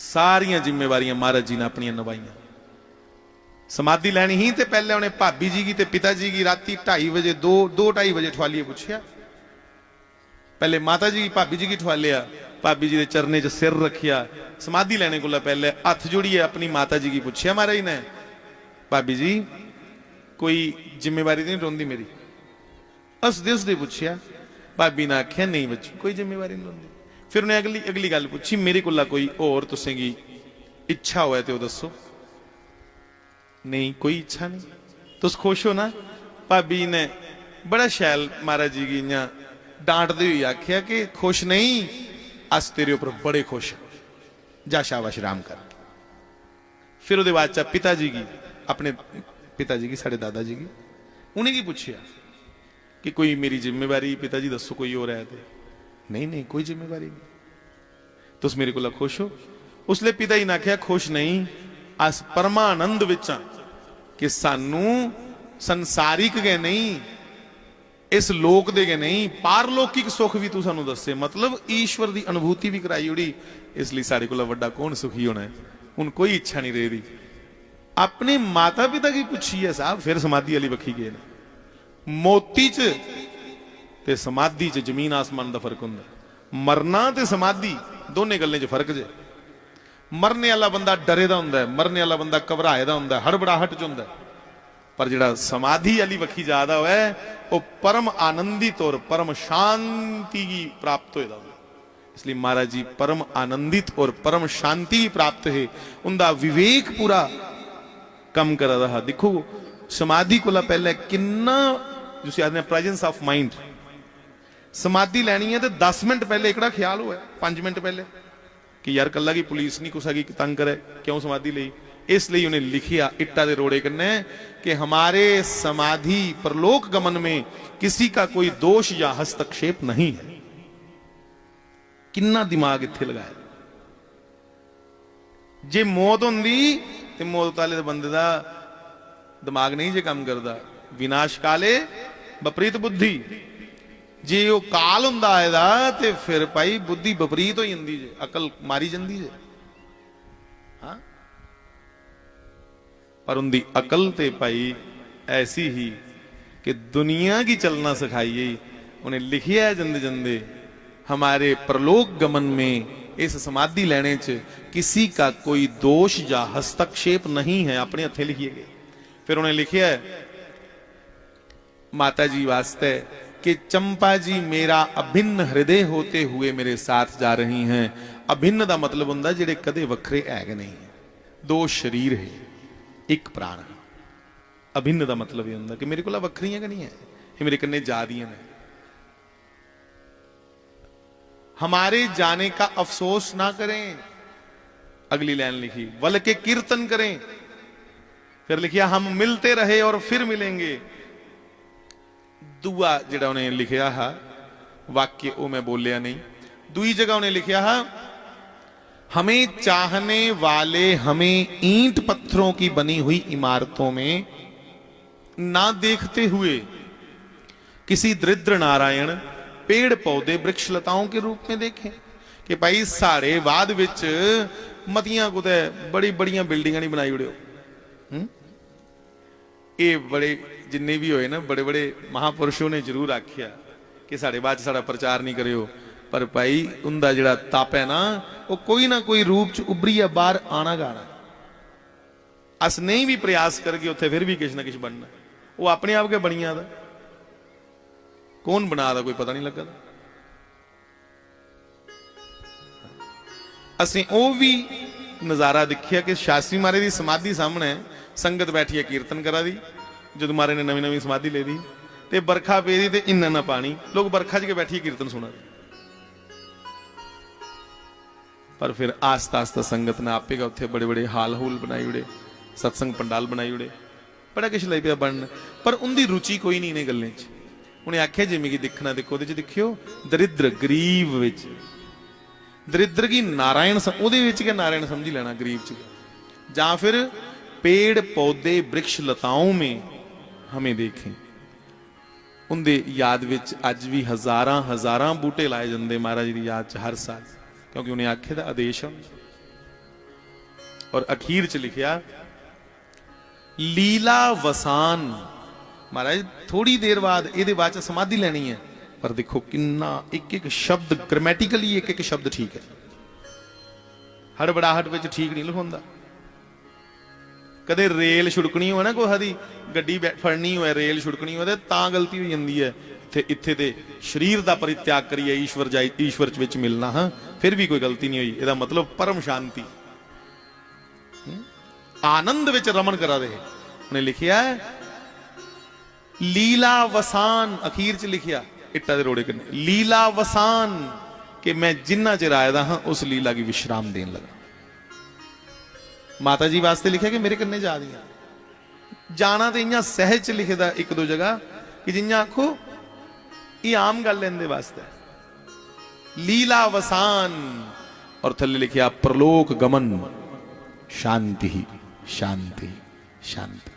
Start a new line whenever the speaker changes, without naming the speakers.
सारियां जिम्मेवारियां महाराज जी ने अपन निभाइया। समाधि लैनी ही तो पहले उन्हें भाभी जी की ते पिता जी की राती 2:30 बजे 2-2:30 बजे ठवालिए पूछया। पहले माता जी की भाभी जी की ठवालिया, भाभी जी के चरने च सिर रखिया। समाधि लैने को पहले हथ जोड़िए अपनी माता जी की पूछया महाराज ने, भाभी जी कोई जिम्मेवारी नहीं रोंदी मेरी? हसदे हसदे पूछया। भाभी ने आख्या नहीं बच्चू कोई जिम्मेवारी नहीं रोंदी। फिर उन्हें अगली अगली गल पूछी, मेरे को कोई और तुसें की इच्छा होए तो दसो। नहीं कोई इच्छा नहीं। तुस खुश हो ना? भाभी ने बड़ा शैल महाराज जी की इं डांटते हुए आख्या कि खुश नहीं, अस तेरे ऊपर बड़े खुश, जा शाबाश राम कर। फिर उसके बाद पिताजी की, अपने पिताजी की, साढ़े दादा जी की, उन्हें की पूछया कि कोई मेरी जिम्मेवारी पिताजी दसो कोई और है? नहीं नहीं कोई जिम्मेवारी नहीं, तुस मेरे को खुश हो? उसले पिता जी ने आख्या खुश नहीं, अस परमानंद विच कि सानू संसारिक गए नहीं, इस लोक दे गए नहीं, पारलौकिक सुख भी तू सानू दसे, मतलब ईश्वर की अनुभूति भी कराई उड़ी। इसलिए साढ़े को वड्डा कौन सुखी होना है? उन कोई इच्छा नहीं रही। अपने माता पिता की पूछी है साहब। फिर समाधि वाली बखी गए। मोती च ते समाधि च जमीन आसमान का फर्क हुंदा। मरना ते समाधि दोनों गल्लें च फर्क जे। मरने वाला बंदा डरे दा हुंदा है, मरने वाला बंदा घबराए दा हुंदा है, हड़बड़ाहट च हुंदा है। पर जिहड़ा समाधि वाली बखी जादा है वो परम आनंदित और परम शांति की प्राप्त होएदा। इसलिए महाराज जी परम आनंदित और परम शांति प्राप्त है, उनका विवेक पूरा कम कर रहा। देखो समाधि को पहले किन्ना जिसे आदमी प्रेजेंस ऑफ माइंड, समाधि लैनी है तो 10 मिनट पहले एक ख्याल हुआ, 5 मिनट पहले कि यार कला की पुलिस नहीं कुछ की तंग करे, क्यों समाधि ली? इसलिए उन्हें लिखिया इट्टा दे रोड़े कन्ने कि हमारे समाधि परलोक गमन में किसी का कोई दोष या हस्तक्षेप नहीं है। किन्ना दिमाग इत्थे लगाया। जे मौत होंदी ते मौत वाले बंदे दा दिमाग नहीं जे काम करता। विनाश काले विपरीत बुद्धि, जे वो काल हुंदा है ते फिर भाई बुद्धि विपरीत हो जाती जे, अकल मारी जाती जे। हाँ पर उनकी अकल ते भाई ऐसी ही कि दुनिया की चलना सिखाई। उन्हें लिखिया है जंदे जंदे हमारे परलोक गमन में इस समाधि लेने च किसी का कोई दोष या हस्तक्षेप नहीं है, अपने हथे लिखिए गए। फिर उन्हें लिखिया है माता जी वास्ते कि चंपा जी मेरा अभिन्न हृदय होते हुए मेरे साथ जा रही हैं। अभिन्न का मतलब होंदा जिहड़े कदे वखरे है नहीं, 2 शरीर है 1 प्राण। अभिन्न का मतलब यह होंदा कि मेरे को वखरियां नहीं है, ये मेरे कन्ने जा रही हैं। हमारे जाने का अफसोस ना करें। अगली लाइन लिखी बल्कि कीर्तन करें। फिर लिखिया हम मिलते रहे और फिर मिलेंगे। दूआ जिहड़ा उन्हें लिखिया हा वाक्य वो मैं बोलिया नहीं। दूई जगह उन्हें लिखिया हा हमें चाहने वाले हमें ईंट पत्थरों की बनी हुई इमारतों में ना देखते हुए किसी दरिद्र नारायण पेड़ पौधे वृक्ष लताओं के रूप में देखें। कि भाई सारे बाद विच मतियां कुते बड़ी बड़ियां बिल्डिंगां नहीं बनाई उड़े। ये बड़े जिन्ने भी होए ना बड़े बड़े महापुरुषों ने जरूर आख्या कि साढ़े बाद साड़ा प्रचार नहीं करियो, पर भाई उनका जिहड़ा तप है ना वो कोई ना कोई रूप च उभरी बाहर आना गाना। अस नहीं भी प्रयास करके उत्थे फिर भी किसी ना किसी बनना। वो अपने आप के बनिया दा कौन बना दा कोई पता नहीं लगा। असीं वो भी नज़ारा देखिया कि शास्त्री महाराज की समाधि सामने संगत बैठी है कीर्तन करा दी। जो महाराज ने नवी नवी समाधि ले दी ते बरखा पे दी ते इन्ना ना पानी, लोग बरखा च के बैठिए कीर्तन सुना। पर फिर आस्ता आस्ता संगत ने आपे का उत्थे बड़े बड़े हाल हूल बनाई उड़े, सत्संग पंडाल बनाई उड़े, बड़ा किश लग पिया बनन। पर उनकी रुचि कोई नहीं इन्हें गल्लें च। उन्हें आख्या जे मिगी दिखना देखो ओहदे च दिखियो दरिद्र गरीब विच दरिद्र की नारायण ओहदे विच के नारायण समझी लेना गरीब च, जां फिर पेड़ पौधे वृक्ष लताओं में हमें देखें। उनके याद विच अज भी हजारां हजारां बूटे लाए जाते महाराज की याद च हर साल, क्योंकि उन्हें आखे दा आदेश है। और अखीर च लिखिया लीला वसान। महाराज थोड़ी देर बाद ये बाद समाधि लेनी है, पर देखो किन्ना एक एक शब्द ग्रामैटिकली एक एक शब्द ठीक है, हड़बड़ाहट विच ठीक नहीं लिखा। कदे रेल छुड़कनी हो ना, कोई दी गड्डी फड़नी हो, रेल छुड़कनी हो तां गलती हो जाती है। इत्थे ते शरीर का परित्याग करिए ईश्वर विच मिलना, हाँ फिर भी कोई गलती नहीं हुई। इसका मतलब परम शांति आनंद विच रमन करा दे। उन्हें लिखिया लीला वसान, अखीर च लिखिया इट्टा दे रोड़े कन्ने लीला वसान, कि मैं जिन्ना चिर आया हाँ उस लीला की विश्राम देन लगा। माता जी वास्ते लिखा कि मेरे कन्ने जा दिया। जाना तो इं सहज च लिखे दा एक दो जगह कि जिं आखो ये आम गल इनके वास्ते लीला वसान, और थले लिखिया प्रलोक गमन शांति शांति शांति।